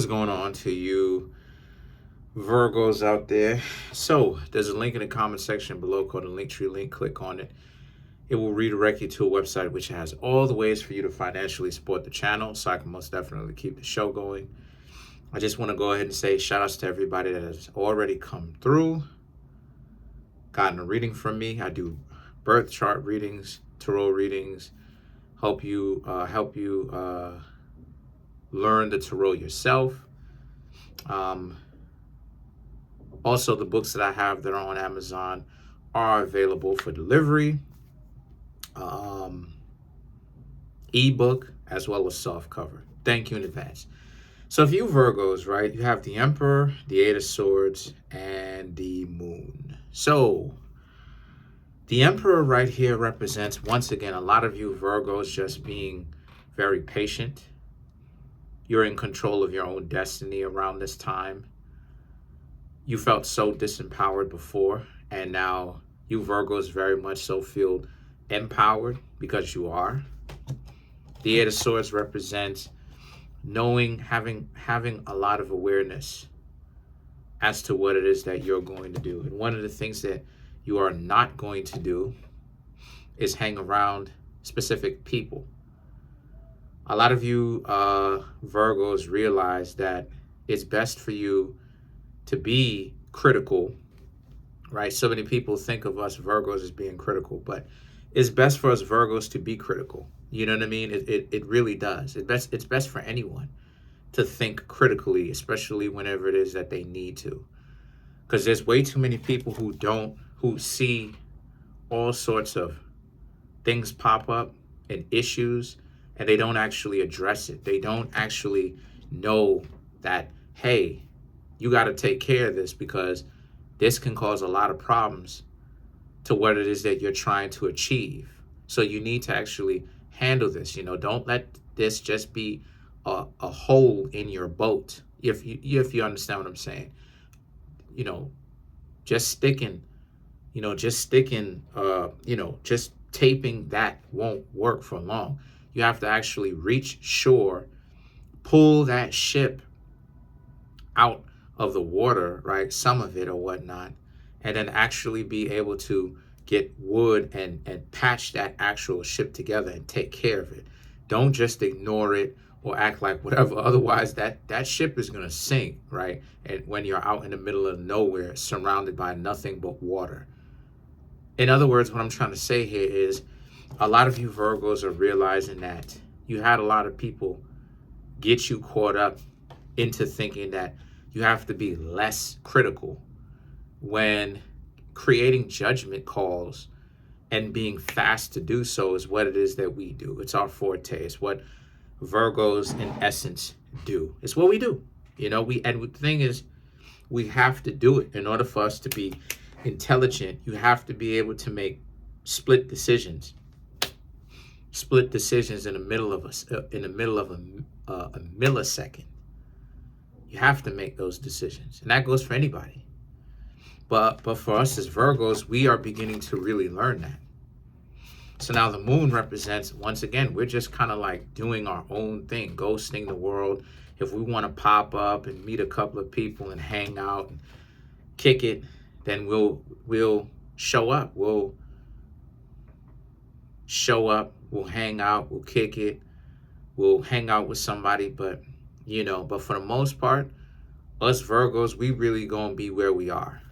What's going on to you Virgos out there? So there's a link in the comment section below called the Linktree link. Click on it. It will redirect you to a website which has all the ways for you to financially support the channel so I can most definitely keep the show going. I just want to go ahead and say shout outs to everybody that has already come through, gotten a reading from me. I do birth chart readings, tarot readings, help you learn the tarot yourself. Also, the books that I have that are on Amazon are available for delivery, ebook, as well as soft cover. Thank you in advance. So if you Virgos, right, you have the Emperor, the Eight of Swords, and the Moon. So the Emperor right here represents, once again, a lot of you Virgos just being very patient. You're in control of your own destiny around this time. You felt so disempowered before, and now you Virgos very much so feel empowered because you are. The Eight of Swords represents knowing, having a lot of awareness as to what it is that you're going to do. And one of the things that you are not going to do is hang around specific people. A lot of you Virgos realize that it's best for you to be critical, right? So many people think of us Virgos as being critical, but it's best for us Virgos to be critical. You know what I mean? It really does. It's best for anyone to think critically, especially whenever it is that they need to. Because there's way too many people who see all sorts of things pop up and issues, and they don't actually address it. They don't actually know that, hey, you got to take care of this because this can cause a lot of problems to what it is that you're trying to achieve. So you need to actually handle this. Don't let this just be a hole in your boat. If you understand what I'm saying, just sticking, just taping that won't work for long. You have to actually reach shore, pull that ship out of the water, right? Some of it or whatnot, and then actually be able to get wood and patch that actual ship together and take care of it. Don't just ignore it or act like whatever. Otherwise, that ship is going to sink, right? And when you're out in the middle of nowhere, surrounded by nothing but water. In other words, what I'm trying to say here is a lot of you Virgos are realizing that you had a lot of people get you caught up into thinking that you have to be less critical when creating judgment calls and being fast to do so is what it is that we do. It's our forte. It's what Virgos in essence do. It's what we do. And the thing is, we have to do it in order for us to be intelligent. You have to be able to make split decisions in the middle of a millisecond. You have to make those decisions, and that goes for anybody. But for us as Virgos, we are beginning to really learn that. So now the Moon represents, once again, we're just kind of like doing our own thing, ghosting the world. If we want to pop up and meet a couple of people and hang out and kick it, then we'll show up. We'll show up. We'll hang out. We'll kick it. We'll hang out with somebody. But for the most part, us Virgos, we really gonna be where we are.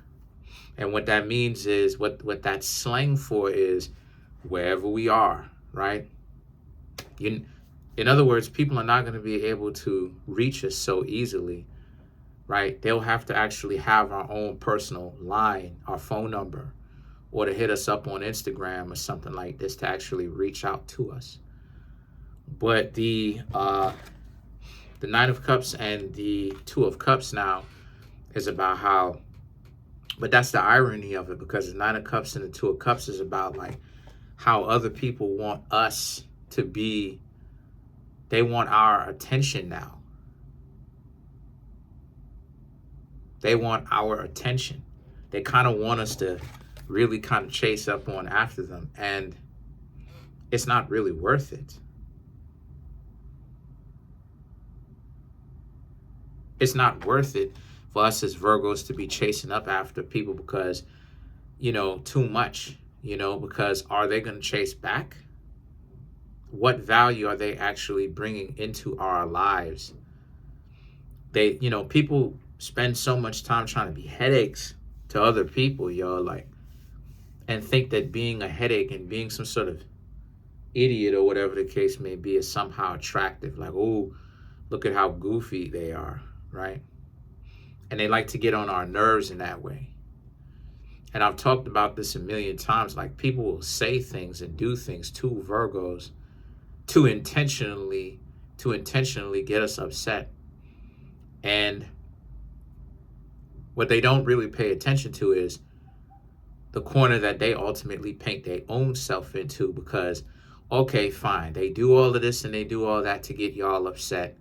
And what that means is, what that's slang for is wherever we are, right? In other words, people are not going to be able to reach us so easily, right? They'll have to actually have our own personal line, our phone number, or to hit us up on Instagram or something like this to actually reach out to us. But the Nine of Cups and the Two of Cups now is about how, but that's the irony of it, because the Nine of Cups and the Two of Cups is about like how other people want us to be. They want our attention now. They want our attention. They kind of want us to really kind of chase up on after them, and it's not really worth it. It's not worth it for us as Virgos to be chasing up after people because, too much, because are they going to chase back? What value are they actually bringing into our lives? People spend so much time trying to be headaches to other people, like, and think that being a headache and being some sort of idiot or whatever the case may be is somehow attractive. Like, oh, look at how goofy they are, right? And they like to get on our nerves in that way. And I've talked about this a million times. Like, people will say things and do things to Virgos to intentionally get us upset. And what they don't really pay attention to is the corner that they ultimately paint their own self into, because, okay, fine, they do all of this and they do all that to get y'all upset,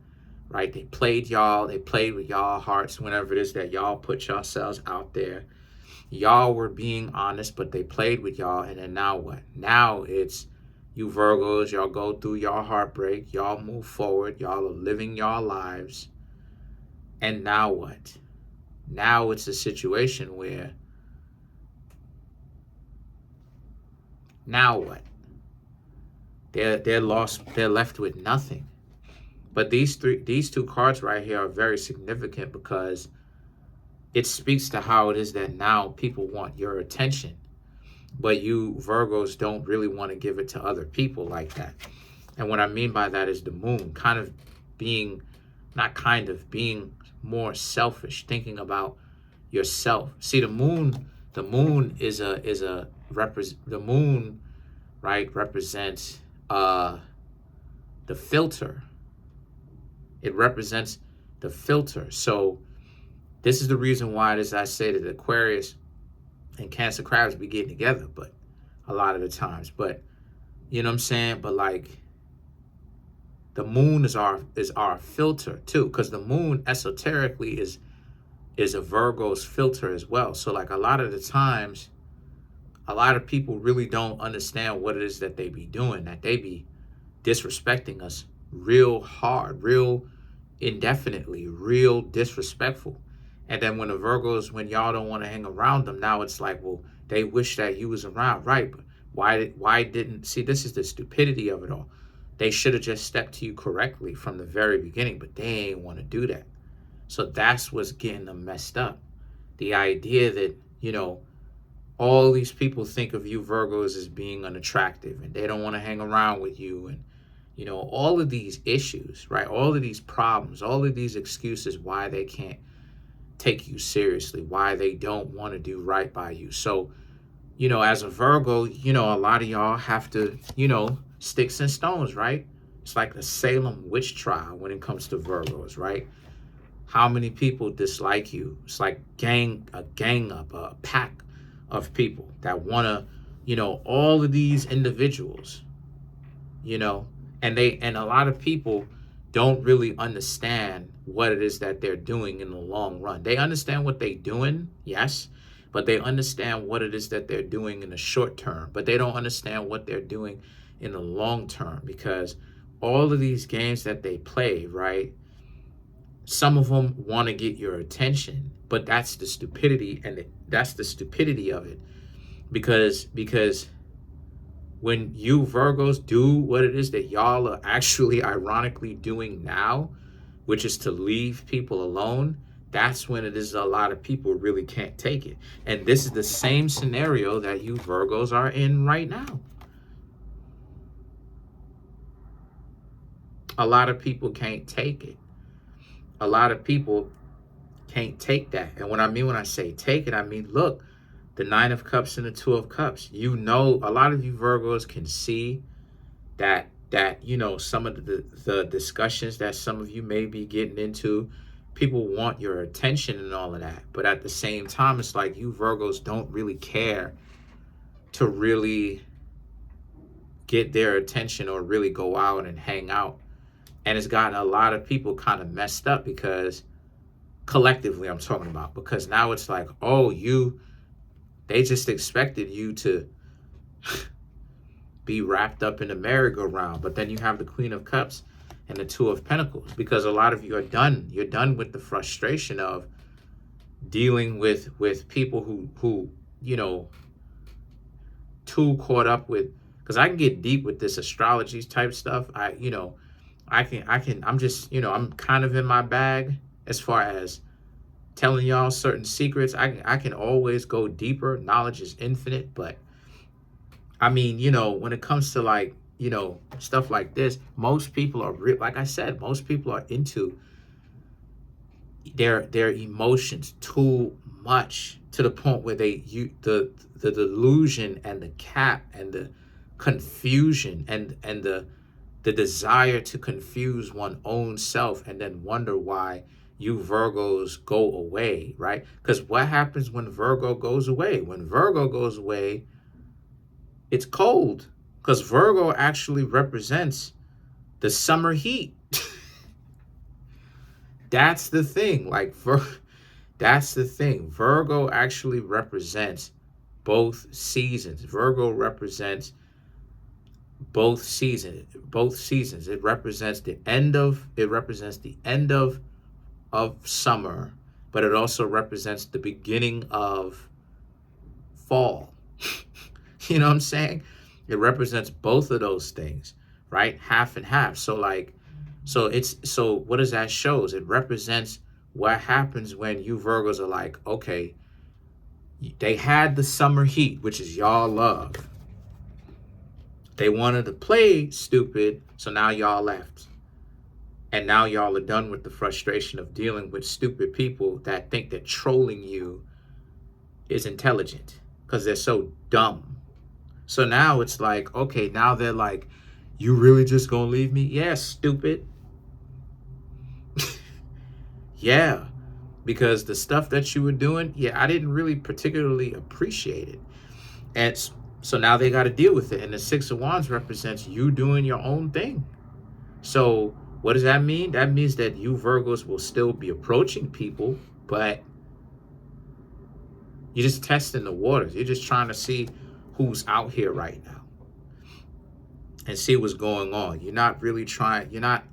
right? They played with y'all hearts whenever it is that y'all put yourselves out there. Y'all were being honest, but they played with y'all. And then now what? Now it's you Virgos, y'all go through y'all heartbreak, y'all move forward, y'all are living y'all lives. And now what? Now it's a situation where, now what? They're lost, they're left with nothing. But these two cards right here are very significant because it speaks to how it is that now people want your attention, but you Virgos don't really want to give it to other people like that. And what I mean by that is the moon being more selfish, thinking about yourself. See, the moon is the moon, right, represents the filter. It represents the filter. So this is the reason why it is I say that Aquarius and Cancer crabs be getting together, but a lot of the times. But you know what I'm saying? But like, the moon is our filter too, because the moon esoterically is a Virgo's filter as well. So like, a lot of the times, a lot of people really don't understand what it is that they be doing, that they be disrespecting us real hard, real indefinitely, real disrespectful. And then when when y'all don't want to hang around them, now it's like, well, they wish that you was around, right? But why didn't, see, this is the stupidity of it all. They should have just stepped to you correctly from the very beginning, but they ain't want to do that. So that's what's getting them messed up. The idea that, all these people think of you Virgos as being unattractive and they don't want to hang around with you, and all of these issues, right? All of these problems, all of these excuses why they can't take you seriously, why they don't want to do right by you. So, as a Virgo, a lot of y'all have to, sticks and stones, right? It's like the Salem witch trial when it comes to Virgos, right? How many people dislike you? It's like a pack of people that want to, all of these individuals, and a lot of people don't really understand what it is that they're doing in the long run. They understand what they're doing, yes, but they understand what it is that they're doing in the short term, but they don't understand what they're doing in the long term, because all of these games that they play, right, some of them want to get your attention, but that's the stupidity, and that's the stupidity of it, because when you Virgos do what it is that y'all are actually ironically doing now, which is to leave people alone, that's when it is a lot of people really can't take it. And this is the same scenario that you Virgos are in right now. A lot of people can't take it. A lot of people can't take that. And when I say take it, I mean, look, the Nine of Cups and the Two of Cups. A lot of you Virgos can see that some of the discussions that some of you may be getting into, people want your attention and all of that. But at the same time, it's like you Virgos don't really care to really get their attention or really go out and hang out. And it's gotten a lot of people kind of messed up, because collectively I'm talking about, because now it's like, oh, they just expected you to be wrapped up in the merry-go-round. But then you have the Queen of Cups and the Two of Pentacles, because a lot of you are done. You're done with the frustration of dealing with people who too caught up with, because I can get deep with this astrology type stuff. I'm just, I'm kind of in my bag as far as telling y'all certain secrets. I can always go deeper. Knowledge is infinite, but I mean, when it comes to like, stuff like this, most people are like I said, most people are into their emotions too much, to the point where the delusion and the cap and the confusion and the desire to confuse one's own self, and then wonder why you Virgos go away, right? Because what happens when Virgo goes away? When Virgo goes away, it's cold, because Virgo actually represents the summer heat. That's the thing. That's the thing. Virgo actually represents both seasons. Virgo represents both seasons. It represents the end of summer, but it also represents the beginning of fall. You know what I'm saying? It represents both of those things, right? Half and half. So what does that shows? It represents what happens when you Virgos are like, okay, they had the summer heat, which is y'all love. They wanted to play stupid, so now y'all left. And now y'all are done with the frustration of dealing with stupid people that think that trolling you is intelligent, because they're so dumb. So now it's like, okay, now they're like, you really just gonna leave me? Yeah, stupid. Yeah, because the stuff that you were doing, yeah, I didn't really particularly appreciate it. And so now they got to deal with it. And the Six of Wands represents you doing your own thing. So what does that mean? That means that you Virgos will still be approaching people, but you're just testing the waters. You're just trying to see who's out here right now and see what's going on. You're not really trying, you're not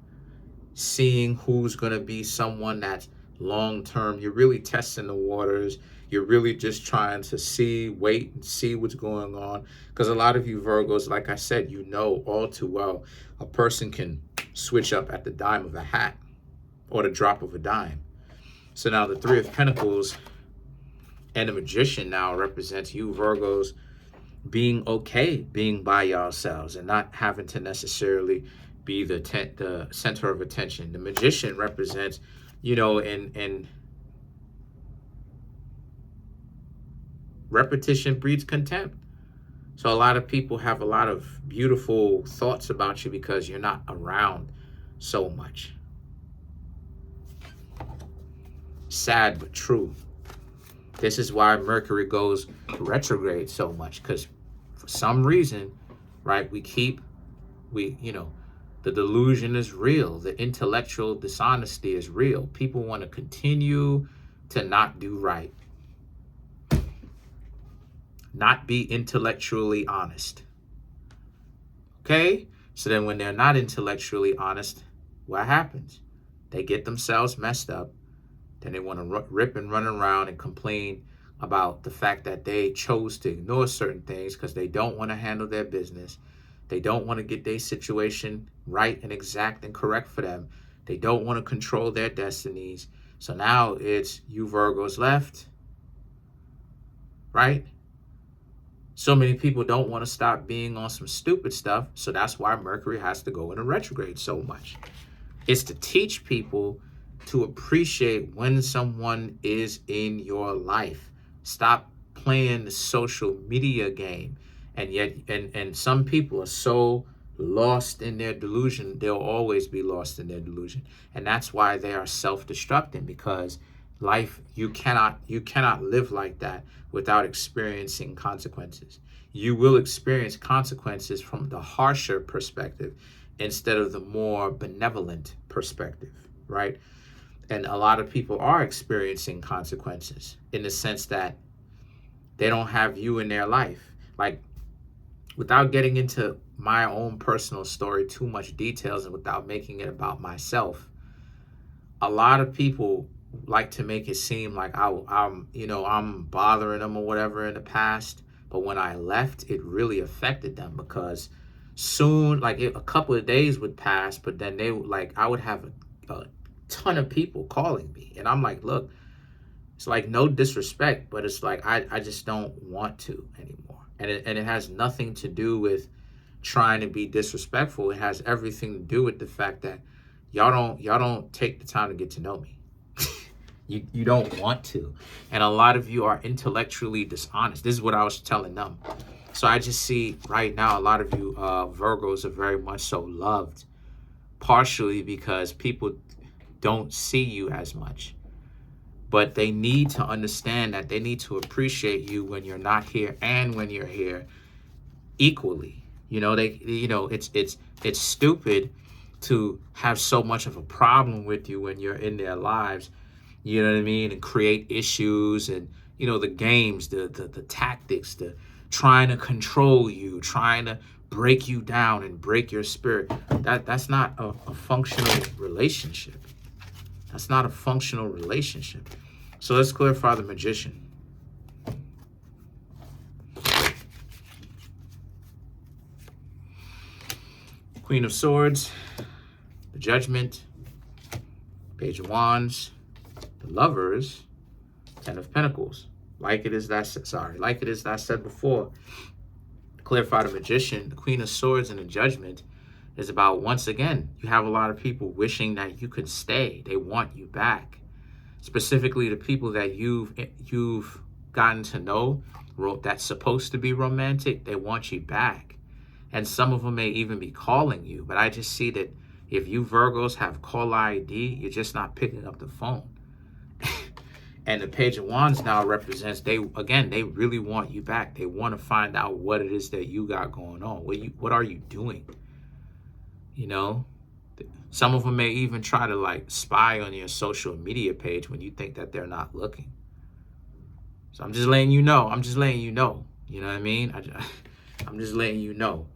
seeing who's going to be someone that's long-term. You're really testing the waters. You're really just trying to wait and see what's going on. Because a lot of you Virgos, like I said, you know all too well, a person can switch up at the dime of a hat or the drop of a dime. So now the Three of Pentacles and the Magician now represents you Virgos being okay being by yourselves and not having to necessarily be the center of attention. The Magician represents, and repetition breeds contempt. So a lot of people have a lot of beautiful thoughts about you because you're not around so much. Sad but true. This is why Mercury goes retrograde so much, because for some reason, right, the delusion is real. The intellectual dishonesty is real. People want to continue to not do right. Not be intellectually honest. Okay? So then when they're not intellectually honest, what happens? They get themselves messed up. Then they want to rip and run around and complain about the fact that they chose to ignore certain things because they don't want to handle their business. They don't want to get their situation right and exact and correct for them. They don't want to control their destinies. So now it's you Virgos left, right? So many people don't want to stop being on some stupid stuff. So that's why Mercury has to go in a retrograde so much. It's to teach people to appreciate when someone is in your life. Stop playing the social media game. And yet, and some people are so lost in their delusion, they'll always be lost in their delusion. And that's why they are self-destructing, because life, you cannot live like that without experiencing consequences. You will experience consequences from the harsher perspective instead of the more benevolent perspective, right? And a lot of people are experiencing consequences in the sense that they don't have you in their life. Like, without getting into my own personal story too much details and without making it about myself, a lot of people like to make it seem like I'm bothering them or whatever in the past. But when I left, it really affected them because soon, a couple of days would pass, but then I would have a ton of people calling me, and I'm like, look, it's like no disrespect, but it's like I just don't want to anymore, and it has nothing to do with trying to be disrespectful. It has everything to do with the fact that y'all don't take the time to get to know me. You don't want to. And a lot of you are intellectually dishonest. This is what I was telling them. So I just see right now a lot of you Virgos are very much so loved, partially because people don't see you as much. But they need to understand that they need to appreciate you when you're not here and when you're here equally. It's stupid to have so much of a problem with you when you're in their lives, you know what I mean, and create issues and, the games, the tactics, the trying to control you, trying to break you down and break your spirit. That's not a functional relationship. That's not a functional relationship. So let's clarify the Magician. Queen of Swords, the Judgment, Page of Wands, the Lovers, Ten of Pentacles. Like it is that I said before, clarify the Magician, the Queen of Swords and the Judgment is about, once again, you have a lot of people wishing that you could stay. They want you back. Specifically the people that you've gotten to know that's supposed to be romantic, they want you back. And some of them may even be calling you. But I just see that if you Virgos have call ID, you're just not picking up the phone. And the Page of Wands now represents, they really want you back. They want to find out what it is that you got going on. What are you doing? Some of them may even try to spy on your social media page when you think that they're not looking. So I'm just letting you know. You know what I mean? I'm just letting you know.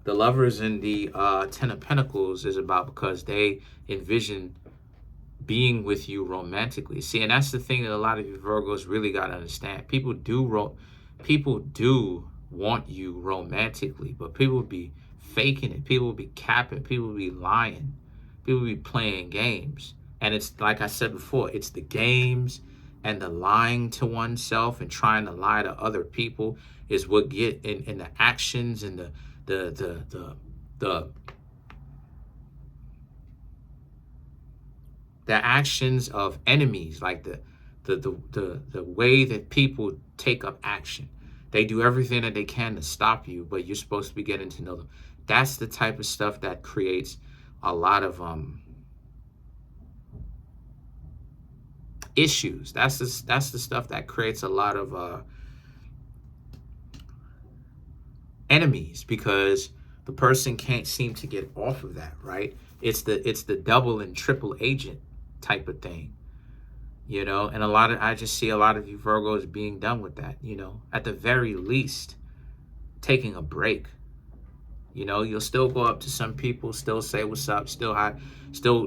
The Lovers in the Ten of Pentacles is about because they envision being with you romantically. See, and that's the thing that a lot of you Virgos really got to understand. People do want you romantically, but people be faking it. People be capping. People be lying. People be playing games. And it's like I said before, it's the games and the lying to oneself and trying to lie to other people is what get in the actions and the actions of enemies, like the way that people take up action. They do everything that they can to stop you, but you're supposed to be getting to know them. That's the type of stuff that creates a lot of issues. That's the stuff that creates a lot of enemies, because the person can't seem to get off of that, right? It's the double and triple agent type of thing, and I just see a lot of you Virgos being done with that, at the very least, taking a break. You'll still go up to some people, still say what's up, still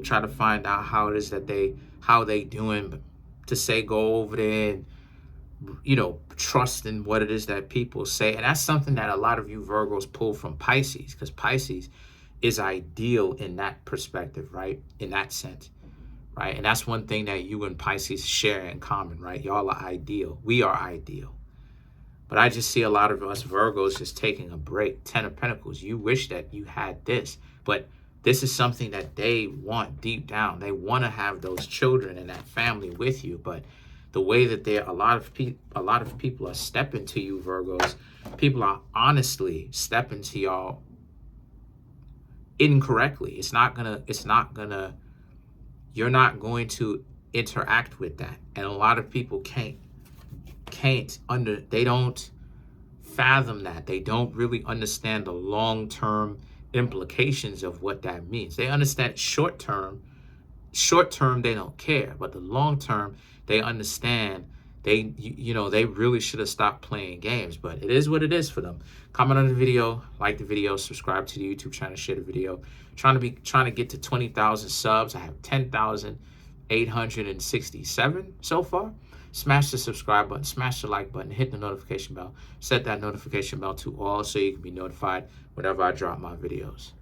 try to find out how it is that how they doing, but to say go over there and trust in what it is that people say. And that's something that a lot of you Virgos pull from Pisces, because Pisces is ideal in that perspective, right? In that sense, right? And that's one thing that you and Pisces share in common, right? Y'all are ideal. We are ideal. But I just see a lot of us Virgos just taking a break. Ten of Pentacles, you wish that you had this, but this is something that they want deep down. They want to have those children and that family with you, but the way that a lot of people are stepping to you Virgos, people are honestly stepping to y'all incorrectly. You're not going to interact with that. And a lot of people they don't fathom that. They don't really understand the long-term implications of what that means. They understand short term they don't care, but the long term, they understand They really should have stopped playing games, but it is what it is for them. Comment on the video, like the video, subscribe to the YouTube channel, share the video. Trying to get to 20,000 subs. I have 10,867 so far. Smash the subscribe button, smash the like button, hit the notification bell, set that notification bell to all so you can be notified whenever I drop my videos.